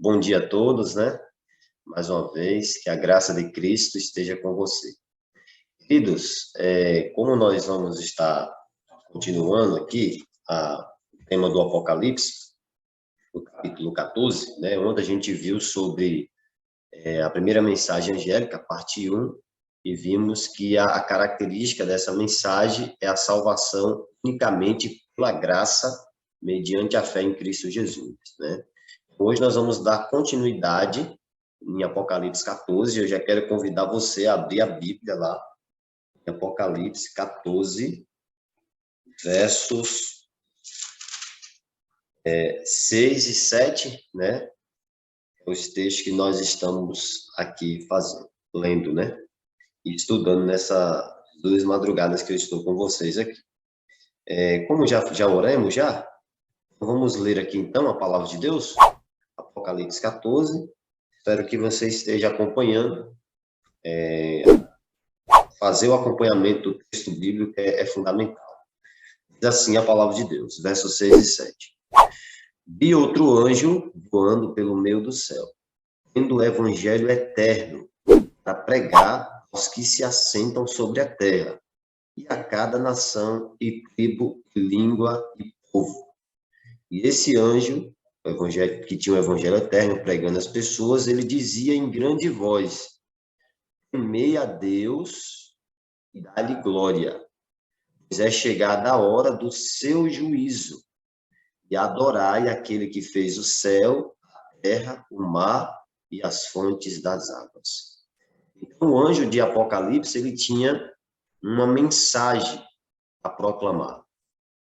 Bom dia a todos, né? Mais uma vez, que a graça de Cristo esteja com você. Queridos, como nós vamos estar continuando aqui o tema do Apocalipse, no capítulo 14, né? Onde a gente viu sobre a primeira mensagem angélica, parte 1, e vimos que a característica dessa mensagem é a salvação unicamente pela graça, mediante a fé em Cristo Jesus, né? Hoje nós vamos dar continuidade em Apocalipse 14. Eu já quero convidar você a abrir a Bíblia lá, em Apocalipse 14, versos 6 e 7, né? Os textos que nós estamos aqui fazendo, lendo, né? E estudando nessas 2 madrugadas que eu estou com vocês aqui. Como já oramos já? Vamos ler aqui então a palavra de Deus? Apocalipse 14. Espero que você esteja acompanhando. Fazer o acompanhamento do texto bíblico é fundamental. Diz assim a palavra de Deus, versos 6 e 7. Vi outro anjo voando pelo meio do céu, tendo o evangelho eterno para pregar aos que se assentam sobre a terra, e a cada nação e tribo, e língua e povo. E esse anjo, o evangelho, que tinha o evangelho eterno pregando às pessoas, ele dizia em grande voz: temei a Deus e dá-lhe glória, pois é chegada a hora do seu juízo, e adorai aquele que fez o céu, a terra, o mar e as fontes das águas. Então, o anjo de Apocalipse, ele tinha uma mensagem a proclamar.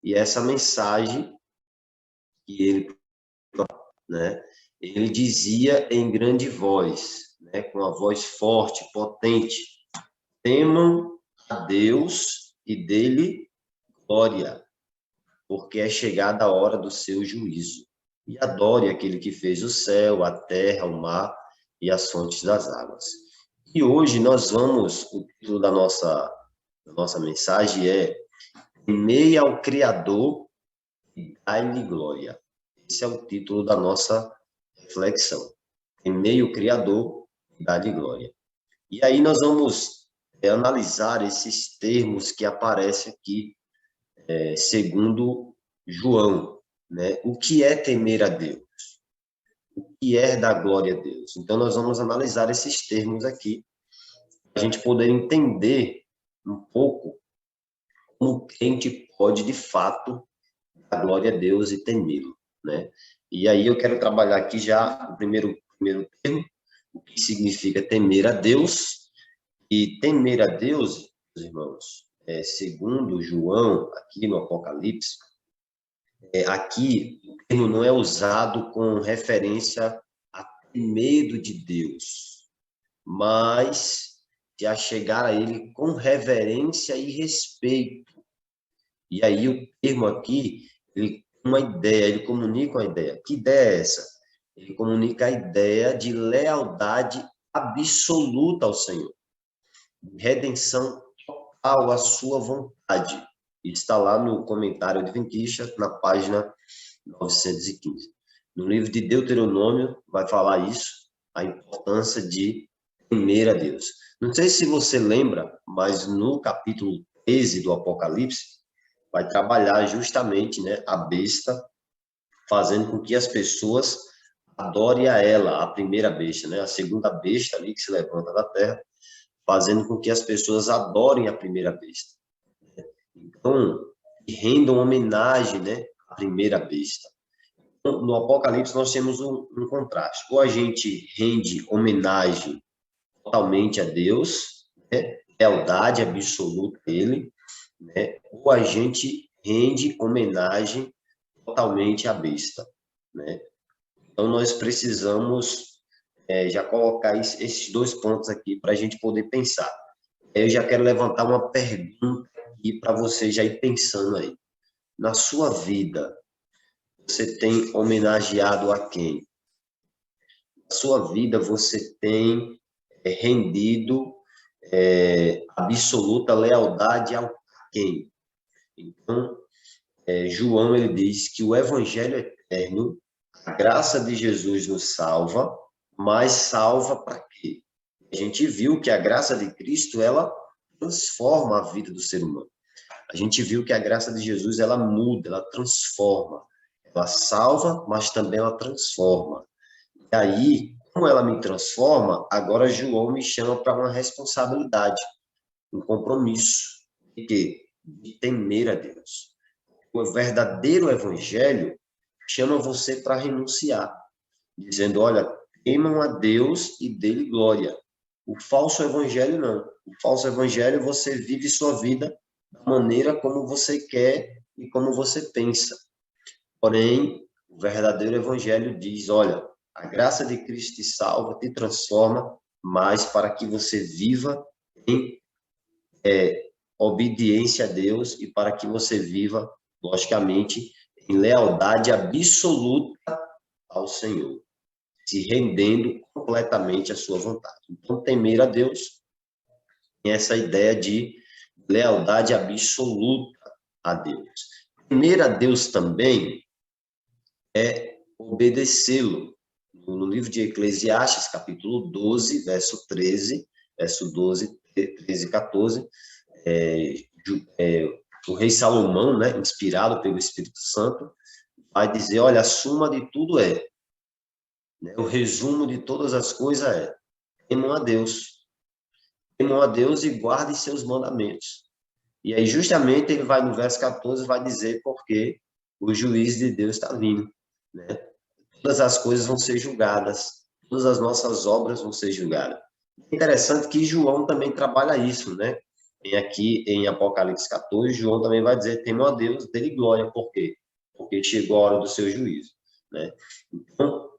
E essa mensagem que né, ele dizia em grande voz, né, com a voz forte, potente: temam a Deus e dele glória, porque é chegada a hora do seu juízo. E adore aquele que fez o céu, a terra, o mar e as fontes das águas. E hoje o título da nossa mensagem é Temei ao Criador e dai-lhe glória. Esse é o título da nossa reflexão. Temei o Criador e dai-lhe glória. E aí nós vamos analisar esses termos que aparecem aqui, segundo João, né? O que é temer a Deus? O que é dar glória a Deus? Então, nós vamos analisar esses termos aqui, para a gente poder entender um pouco como o crente pode, de fato, dar glória a Deus e temê-lo, né? E aí eu quero trabalhar aqui já o primeiro termo, o que significa temer a Deus. E temer a Deus, meus irmãos, segundo João, aqui no Apocalipse, aqui o termo não é usado com referência a ter medo de Deus, mas de a chegar a Ele com reverência e respeito. E aí o termo aqui, ele comunica uma ideia. Que ideia é essa? Ele comunica a ideia de lealdade absoluta ao Senhor, redenção total à sua vontade. Está lá no comentário adventista, na página 915. No livro de Deuteronômio, vai falar isso, a importância de temer a Deus. Não sei se você lembra, mas no capítulo 13 do Apocalipse, vai trabalhar justamente, né, a besta, fazendo com que as pessoas adorem a ela, a primeira besta, né, a segunda besta ali que se levanta da terra, fazendo com que as pessoas adorem a primeira besta. Então, rendam homenagem, né, à primeira besta. Então, no Apocalipse, nós temos um contraste. Ou a gente rende homenagem totalmente a Deus, né, lealdade absoluta a Ele, né, ou a gente rende homenagem totalmente à besta, né? Então, nós precisamos já colocar esses 2 pontos aqui para a gente poder pensar. Eu já quero levantar uma pergunta aqui para você já ir pensando aí. Na sua vida, você tem homenageado a quem? Na sua vida, você tem rendido absoluta lealdade a quem? Então, João, ele diz que o evangelho eterno, A graça de Jesus nos salva, mas salva para quê? A gente viu que a graça de Cristo, ela transforma a vida do ser humano. A gente viu que a graça de Jesus, ela muda, ela transforma. Ela salva, mas também ela transforma. E aí, como ela me transforma, agora João me chama para uma responsabilidade, um compromisso. De quê? De temer a Deus. O verdadeiro evangelho chama você para renunciar, dizendo, olha, temam a Deus e dê-lhe glória. O falso evangelho não. O falso evangelho você vive sua vida da maneira como você quer e como você pensa. Porém, o verdadeiro evangelho diz, olha, a graça de Cristo te salva, te transforma, mas para que você viva em obediência a Deus e para que você viva, logicamente, em lealdade absoluta ao Senhor, se rendendo completamente à sua vontade. Então, temer a Deus tem essa ideia de lealdade absoluta a Deus. Temer a Deus também é obedecê-lo. No livro de Eclesiastes, capítulo 12, verso 12, 13 e 14, o rei Salomão, né, inspirado pelo Espírito Santo, vai dizer, olha, a suma de tudo né, o resumo de todas as coisas temam a Deus. Temam a Deus e guardem seus mandamentos. E aí, justamente, ele vai no verso 14, vai dizer porque o juiz de Deus está vindo, né? Todas as coisas vão ser julgadas, todas as nossas obras vão ser julgadas. É interessante que João também trabalha isso, né? Aqui em Apocalipse 14, João também vai dizer, temam a Deus, dê-lhe glória. Por quê? Porque chegou a hora do seu juízo, né? Então,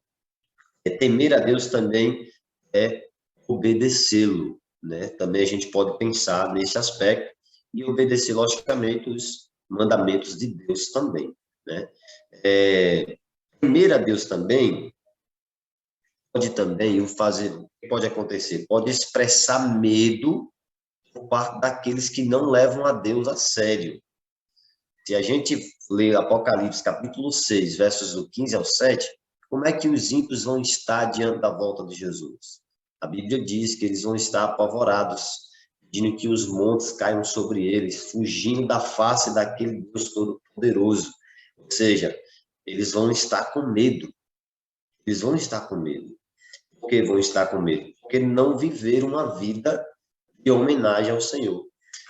temer a Deus também é obedecê-lo, né? Também a gente pode pensar nesse aspecto e obedecer, logicamente, os mandamentos de Deus também, né? Temer a Deus também pode também fazer, o que pode acontecer? Pode expressar medo por parte daqueles que não levam a Deus a sério. Se a gente lê Apocalipse capítulo 6, versos do 15 ao 7, como é que os ímpios vão estar diante da volta de Jesus? A Bíblia diz que eles vão estar apavorados, pedindo que os montes caiam sobre eles, fugindo da face daquele Deus Todo-Poderoso. Ou seja, eles vão estar com medo. Eles vão estar com medo. Por que vão estar com medo? Porque não viveram uma vida de homenagem ao Senhor.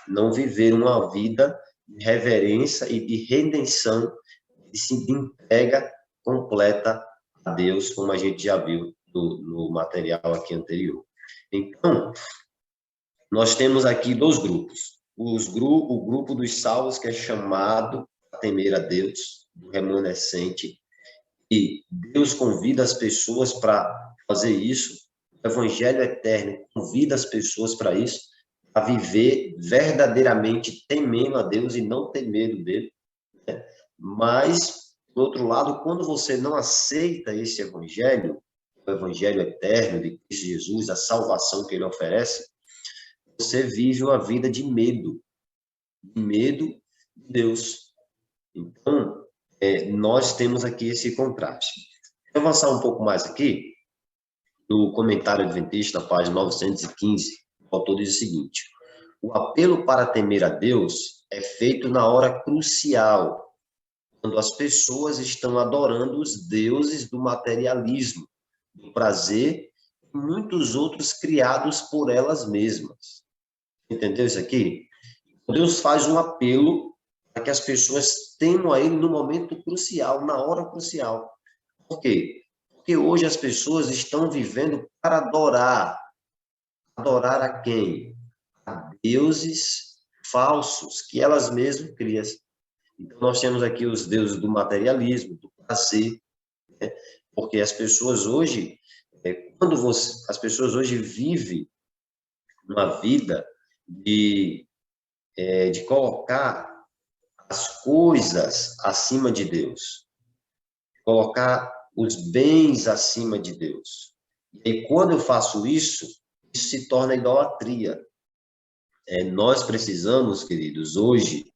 Não viveram uma vida de reverência e de redenção, de entrega completa a Deus, como a gente já viu no material aqui anterior. Então, nós temos aqui dois grupos. O grupo dos salvos, que é chamado a temer a Deus, do remanescente, e Deus convida as pessoas para fazer isso. O Evangelho eterno convida as pessoas para isso, a viver verdadeiramente temendo a Deus e não ter medo dele. Né? Mas, do outro lado, quando você não aceita esse Evangelho, o Evangelho eterno de Cristo Jesus, a salvação que ele oferece, você vive uma vida de medo de Deus. Então, nós temos aqui esse contraste. Vou avançar um pouco mais aqui, no comentário adventista, na página 915, o autor diz o seguinte: o apelo para temer a Deus é feito na hora crucial, quando as pessoas estão adorando os deuses do materialismo, do prazer e muitos outros criados por elas mesmas. Entendeu isso aqui? Deus faz um apelo para que as pessoas temam a Ele no momento crucial, na hora crucial. Por quê? Porque hoje as pessoas estão vivendo para adorar. Adorar a quem? A deuses falsos que elas mesmas criam. Então, nós temos aqui os deuses do materialismo, do prazer, né? Porque as pessoas hoje, as pessoas hoje vivem uma vida de colocar as coisas acima de Deus, colocar os bens acima de Deus. E quando eu faço isso, isso se torna idolatria. Nós precisamos, queridos, hoje,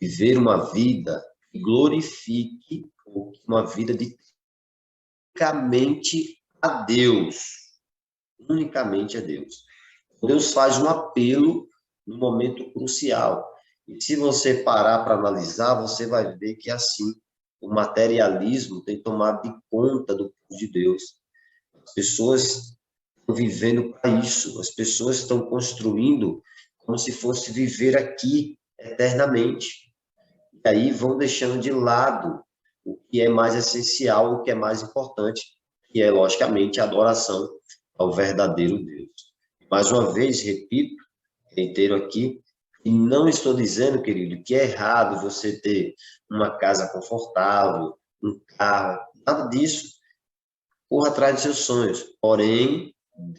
viver uma vida que glorifique uma vida de unicamente a Deus. Unicamente a Deus. Deus faz um apelo no momento crucial. E se você parar para analisar, você vai ver que, assim, o materialismo tem tomado de conta do povo de Deus. As pessoas estão vivendo para isso. As pessoas estão construindo como se fosse viver aqui eternamente. E aí vão deixando de lado o que é mais essencial, o que é mais importante, que é, logicamente, a adoração ao verdadeiro Deus. Mais uma vez, repito, reitero aqui, e não estou dizendo, querido, que é errado você ter uma casa confortável, um carro, nada disso. Corra atrás dos seus sonhos. Porém,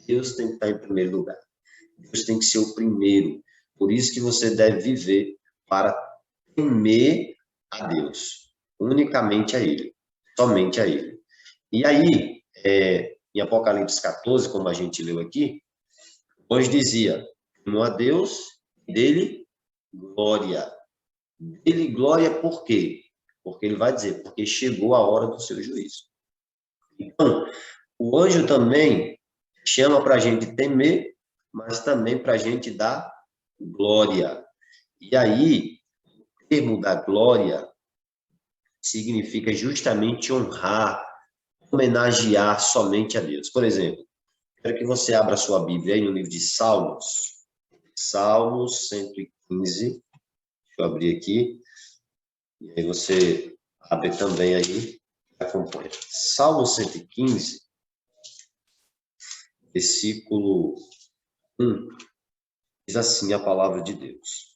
Deus tem que estar em primeiro lugar. Deus tem que ser o primeiro. Por isso que você deve viver para temer a Deus. Unicamente a Ele. Somente a Ele. E aí, em Apocalipse 14, como a gente leu aqui, hoje dizia, temam a Deus, dele glória. Dele glória por quê? Porque ele vai dizer, porque chegou a hora do seu juízo. Então, o anjo também chama para a gente temer, mas também para a gente dar glória. E aí, o termo da glória significa justamente honrar, homenagear somente a Deus. Por exemplo, quero que você abra a sua Bíblia aí no livro de Salmos, Salmos 115. Deixa eu abrir aqui. E aí você abre também aí, acompanha. Salmo 115, versículo 1, diz assim a palavra de Deus.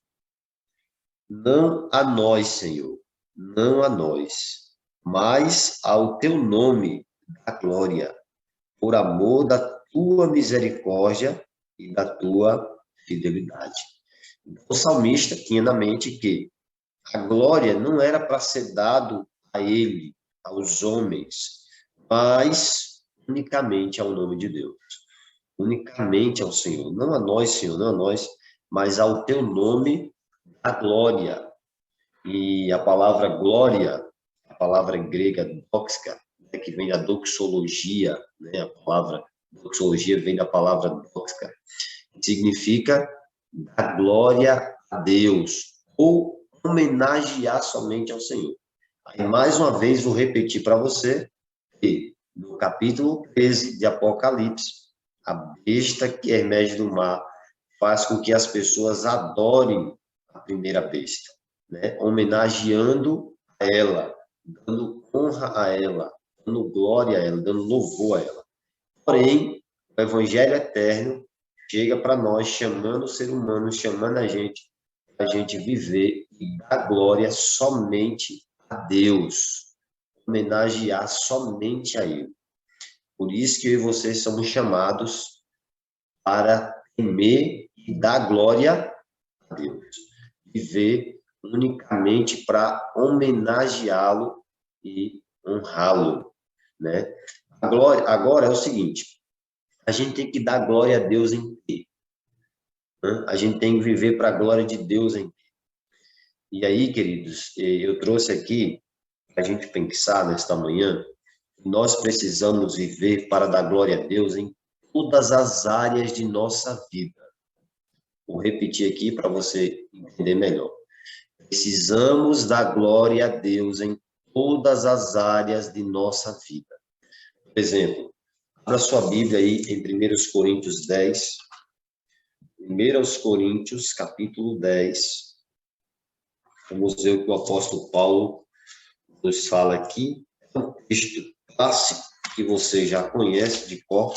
Não a nós, Senhor, não a nós, mas ao teu nome da glória, por amor da tua misericórdia e da tua fidelidade. O salmista tinha na mente que a glória não era para ser dado a ele, aos homens, mas unicamente ao nome de Deus, unicamente ao Senhor, não a nós, Senhor, não a nós, mas ao teu nome a glória. E a palavra glória, a palavra grega doxa, né, que vem da doxologia, né, a palavra doxologia vem da palavra doxa, que significa dar glória a Deus, ou homenagear somente ao Senhor. Aí, mais uma vez, vou repetir para você que, no capítulo 13 de Apocalipse, a besta que emerge do mar faz com que as pessoas adorem a primeira besta, né? Homenageando ela, dando honra a ela, dando glória a ela, dando louvor a ela. Porém, o Evangelho eterno chega para nós, chamando o ser humano, chamando a gente viver e dar glória somente a Deus, homenagear somente a Ele. Por isso que eu e vocês somos chamados para temer e dar glória a Deus, viver unicamente para homenageá-lo e honrá-lo, né? Agora é o seguinte, a gente tem que dar glória a Deus em quê? A gente tem que viver para a glória de Deus em quê? E aí, queridos, eu trouxe aqui para a gente pensar nesta manhã, nós precisamos viver para dar glória a Deus em todas as áreas de nossa vida. Vou repetir aqui para você entender melhor. Precisamos dar glória a Deus em todas as áreas de nossa vida. Por exemplo, abra sua Bíblia aí em 1 Coríntios 10. 1 Coríntios, capítulo 10. Vamos ver o que o apóstolo Paulo nos fala aqui. É um texto clássico que você já conhece de cor,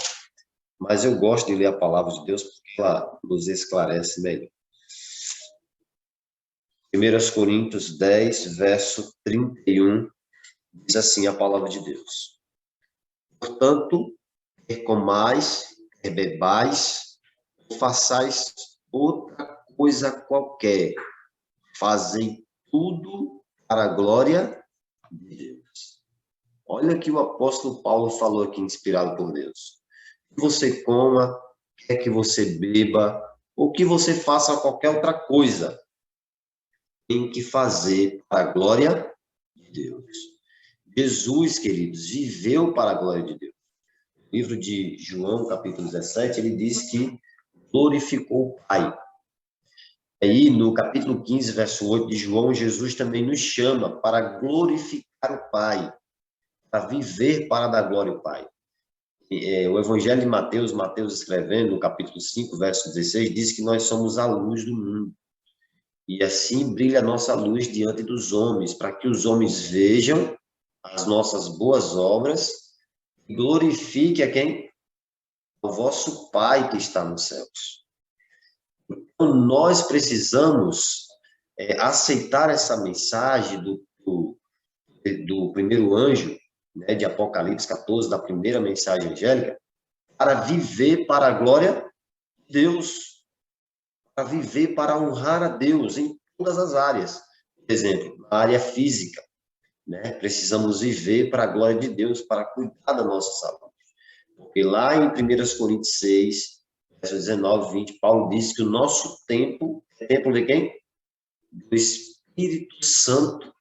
mas eu gosto de ler a palavra de Deus porque ela nos esclarece melhor. 1 Coríntios 10, verso 31, diz assim a palavra de Deus. Portanto, quer comais, quer bebais, ou façais outra coisa qualquer, fazem tudo para a glória de Deus. Olha o que o apóstolo Paulo falou aqui, inspirado por Deus. Que você coma, quer que você beba, ou que você faça qualquer outra coisa, tem que fazer para a glória de Deus. Jesus, queridos, viveu para a glória de Deus. No livro de João, capítulo 17, ele diz que glorificou o Pai. Aí, no capítulo 15, verso 8 de João, Jesus também nos chama para glorificar o Pai, para viver para dar glória ao Pai. O Evangelho de Mateus, Mateus escrevendo, no capítulo 5, verso 16, diz que nós somos a luz do mundo. E assim brilha a nossa luz diante dos homens, para que os homens vejam as nossas boas obras e glorifique a quem? O vosso Pai que está nos céus. Então, nós precisamos aceitar essa mensagem do primeiro anjo, né, de Apocalipse 14, da primeira mensagem angélica, para viver para a glória de Deus, para viver para honrar a Deus em todas as áreas. Por exemplo, na área física, né, precisamos viver para a glória de Deus, para cuidar da nossa saúde. Porque lá em 1 Coríntios 6, versos 19 e 20, Paulo diz que o nosso tempo é tempo de quem? Do Espírito Santo.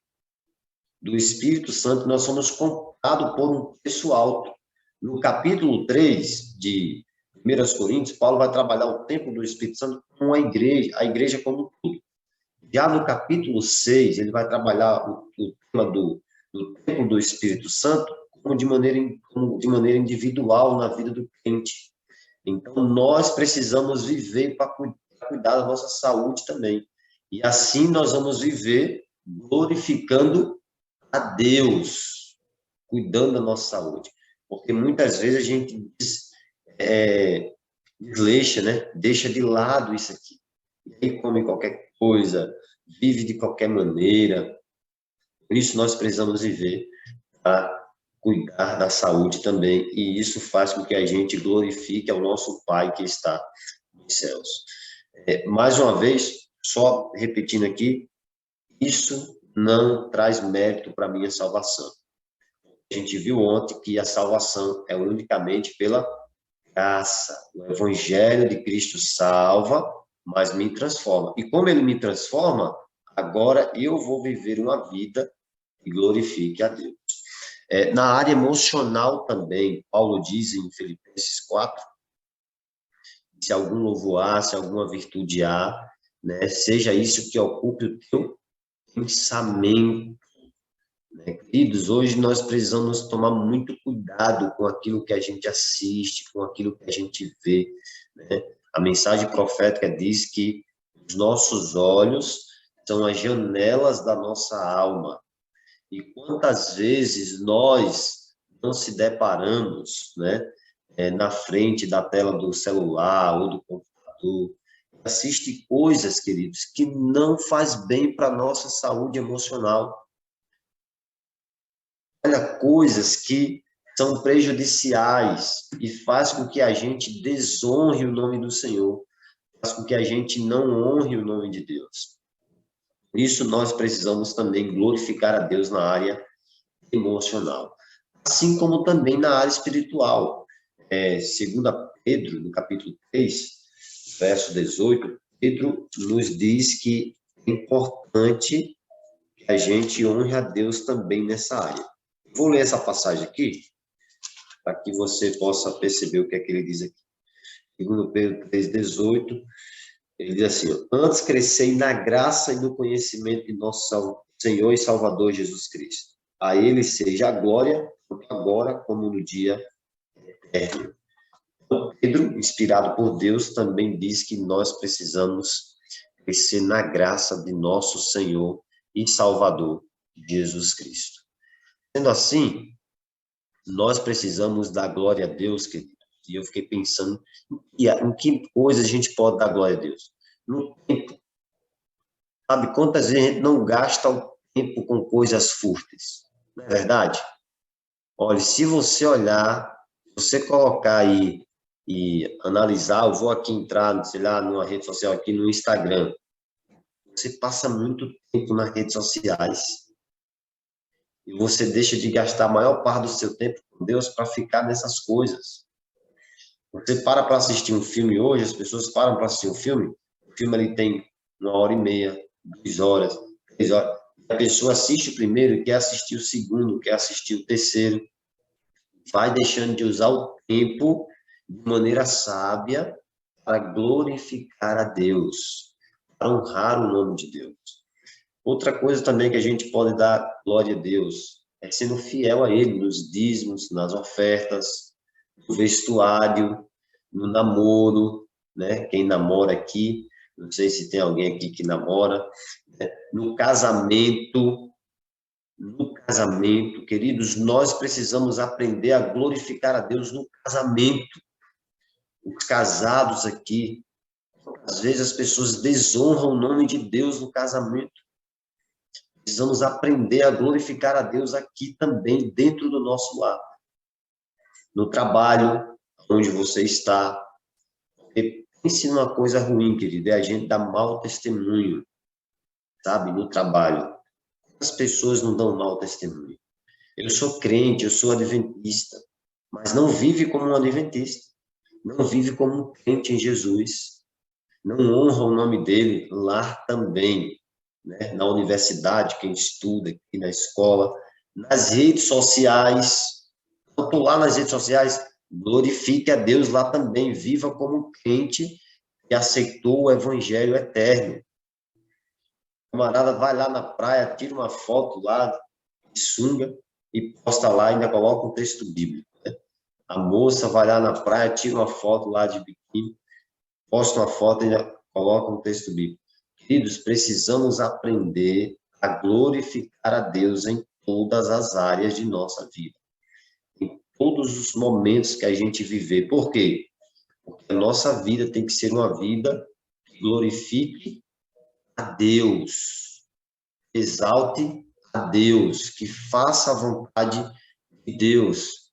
Do Espírito Santo, nós somos comprados por um preço alto. No capítulo 3 de 1 Coríntios, Paulo vai trabalhar o tempo do Espírito Santo com a igreja como um todo. Já no capítulo 6, ele vai trabalhar o tema do tempo do Espírito Santo como de maneira individual na vida do crente. Então, nós precisamos viver para cuidar da nossa saúde também. E assim nós vamos viver glorificando a Deus, cuidando da nossa saúde. Porque muitas vezes a gente desleixa, né? Deixa de lado isso aqui. E aí come qualquer coisa, vive de qualquer maneira. Por isso nós precisamos viver para cuidar da saúde também, e isso faz com que a gente glorifique ao nosso Pai que está nos céus. Mais uma vez, só repetindo aqui, isso não traz mérito para a minha salvação. A gente viu ontem que a salvação é unicamente pela graça. O Evangelho de Cristo salva, mas me transforma. E como ele me transforma, agora eu vou viver uma vida que glorifique a Deus. Na área emocional também, Paulo diz em Filipenses 4, se algum louvor há, se alguma virtude há, né, seja isso que ocupe o teu pensamento. Né? Queridos, hoje nós precisamos tomar muito cuidado com aquilo que a gente assiste, com aquilo que a gente vê. Né? A mensagem profética diz que os nossos olhos são as janelas da nossa alma. E quantas vezes nós não se deparamos, né, na frente da tela do celular ou do computador, assiste coisas, queridos, que não faz bem para a nossa saúde emocional. Olha, coisas que são prejudiciais e faz com que a gente desonre o nome do Senhor, faz com que a gente não honre o nome de Deus. Por isso, nós precisamos também glorificar a Deus na área emocional, assim como também na área espiritual. Segundo Pedro, no capítulo 3, verso 18, Pedro nos diz que é importante que a gente honre a Deus também nessa área. Vou ler essa passagem aqui, para que você possa perceber o que é que ele diz aqui. Segundo Pedro 3,18, ele diz assim: antes crescei na graça e no conhecimento de nosso Senhor e Salvador Jesus Cristo. A ele seja a glória, tanto agora como no dia eterno. Pedro, inspirado por Deus, também diz que nós precisamos crescer na graça de nosso Senhor e Salvador Jesus Cristo. Sendo assim, nós precisamos dar glória a Deus, querido. E eu fiquei pensando em que coisa a gente pode dar glória a Deus. No tempo. Sabe quantas vezes a gente não gasta o tempo com coisas fúteis? Não é verdade? Olha, se você olhar, você colocar aí e analisar, eu vou aqui entrar, sei lá, numa rede social aqui no Instagram. Você passa muito tempo nas redes sociais e você deixa de gastar a maior parte do seu tempo com Deus para ficar nessas coisas. Você para assistir um filme hoje, as pessoas param para assistir um filme, o filme ali tem 1h30, 2 horas, 3 horas, A pessoa assiste o primeiro e quer assistir o segundo, quer assistir o terceiro, vai deixando de usar o tempo de maneira sábia para glorificar a Deus, para honrar o nome de Deus. Outra coisa também que a gente pode dar glória a Deus é sendo fiel a Ele nos dízimos, nas ofertas, no vestuário, no namoro, né? Quem namora aqui, não sei se tem alguém aqui que namora, né? No casamento, queridos, nós precisamos aprender a glorificar a Deus no casamento. Os casados aqui, às vezes as pessoas desonram o nome de Deus no casamento. Precisamos aprender a glorificar a Deus aqui também, dentro do nosso lar. No trabalho, onde você está. Porque pense numa coisa ruim, querido, é a gente dar mau testemunho, sabe, no trabalho. As pessoas não dão mau testemunho. Eu sou crente, eu sou adventista, mas não vive como um adventista. Não vive como um crente em Jesus. Não honra o nome dele lá também, né? Na universidade, quem estuda aqui na escola, nas redes sociais. Quanto lá nas redes sociais, glorifique a Deus lá também. Viva como um crente que aceitou o evangelho eterno. O camarada vai lá na praia, tira uma foto lá de sunga e posta lá, ainda coloca um texto bíblico. Né? A moça vai lá na praia, tira uma foto lá de biquíni, posta uma foto e ainda coloca um texto bíblico. Queridos, precisamos aprender a glorificar a Deus em todas as áreas de nossa vida. Em todos os momentos que a gente viver. Por quê? Porque a nossa vida tem que ser uma vida que glorifique a Deus, exalte a Deus, que faça a vontade de Deus.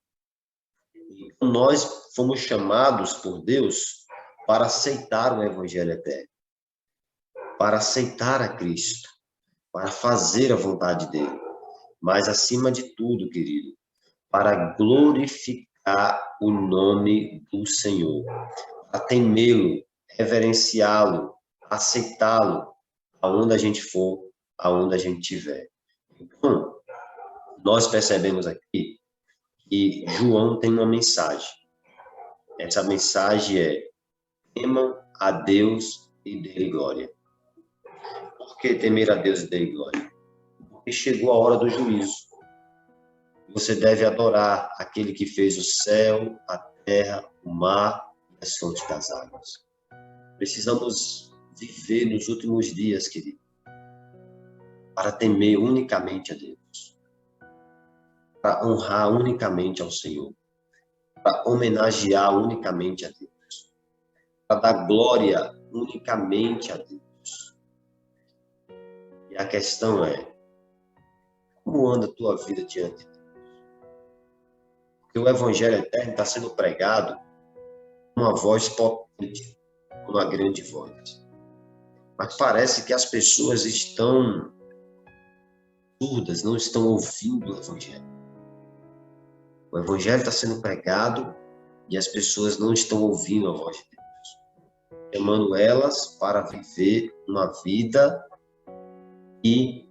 Então, nós fomos chamados por Deus para aceitar o Evangelho eterno, para aceitar a Cristo, para fazer a vontade dele. Mas, acima de tudo, querido, para glorificar o nome do Senhor, para temê-lo, reverenciá-lo, aceitá-lo, aonde a gente for, aonde a gente estiver. Então, nós percebemos aqui que João tem uma mensagem. Essa mensagem é: temam a Deus e dê-lhe glória. Por que temer a Deus e dê-lhe glória? Porque chegou a hora do juízo. Você deve adorar aquele que fez o céu, a terra, o mar e as fontes das águas. Precisamos viver nos últimos dias, querido, para temer unicamente a Deus, para honrar unicamente ao Senhor, para homenagear unicamente a Deus, para dar glória unicamente a Deus. E a questão é: como anda a tua vida diante de Deus? Porque o Evangelho eterno está sendo pregado com uma voz potente, com uma grande voz. Mas parece que as pessoas estão surdas, não estão ouvindo o Evangelho. O Evangelho está sendo pregado e as pessoas não estão ouvindo a voz de Deus, chamando elas para viver uma vida que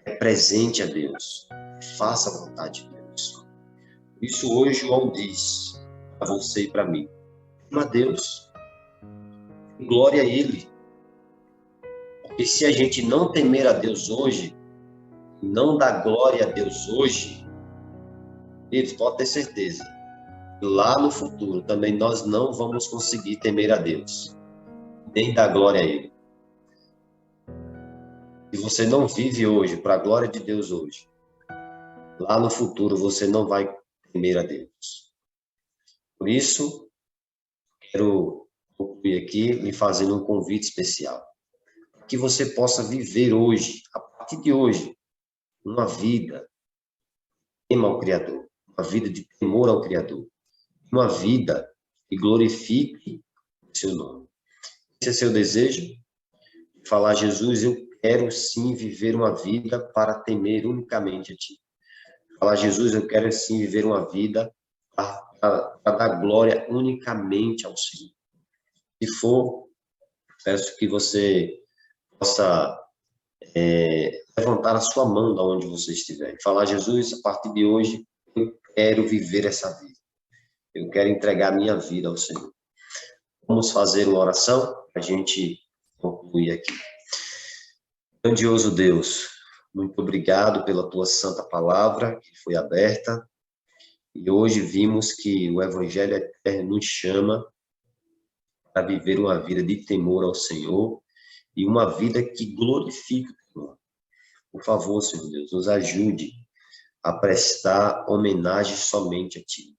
represente a Deus, faça a vontade de Deus. Por isso hoje João diz para você e para mim: tema a Deus, glória a Ele. Porque se a gente não temer a Deus hoje, não dar glória a Deus hoje, eles podem ter certeza, lá no futuro também nós não vamos conseguir temer a Deus, nem dar glória a Ele. Se você não vive hoje para a glória de Deus hoje, lá no futuro você não vai temer a Deus. Por isso, quero concluir aqui me fazendo um convite especial, para que você possa viver hoje, a partir de hoje, uma vida que tema ao Criador, uma vida de temor ao Criador, uma vida que glorifique o seu nome. Esse é seu desejo? Falar: Jesus, eu quero sim viver uma vida para temer unicamente a Ti. Falar: Jesus, eu quero sim viver uma vida para dar glória unicamente ao Senhor. Se for, peço que você possa levantar a sua mão da onde você estiver e falar: Jesus, a partir de hoje, eu quero viver essa vida. Eu quero entregar a minha vida ao Senhor. Vamos fazer uma oração para a gente concluir aqui. Grandioso Deus, muito obrigado pela tua santa palavra que foi aberta. E hoje vimos que o Evangelho Eterno nos chama para viver uma vida de temor ao Senhor e uma vida que glorifique o Senhor. Por favor, Senhor Deus, nos ajude a prestar homenagem somente a Ti.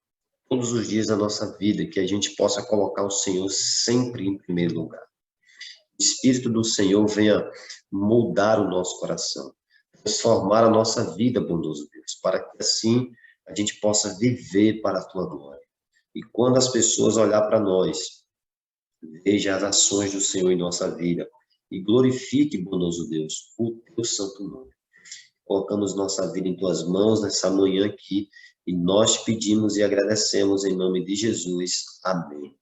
Todos os dias da nossa vida, que a gente possa colocar o Senhor sempre em primeiro lugar. O Espírito do Senhor venha moldar o nosso coração, transformar a nossa vida, bondoso Deus, para que assim a gente possa viver para a Tua glória. E quando as pessoas olhar para nós, veja as ações do Senhor em nossa vida e glorifique, bondoso Deus, o Teu santo nome. Colocamos nossa vida em Tuas mãos nessa manhã aqui e nós pedimos e agradecemos em nome de Jesus. Amém.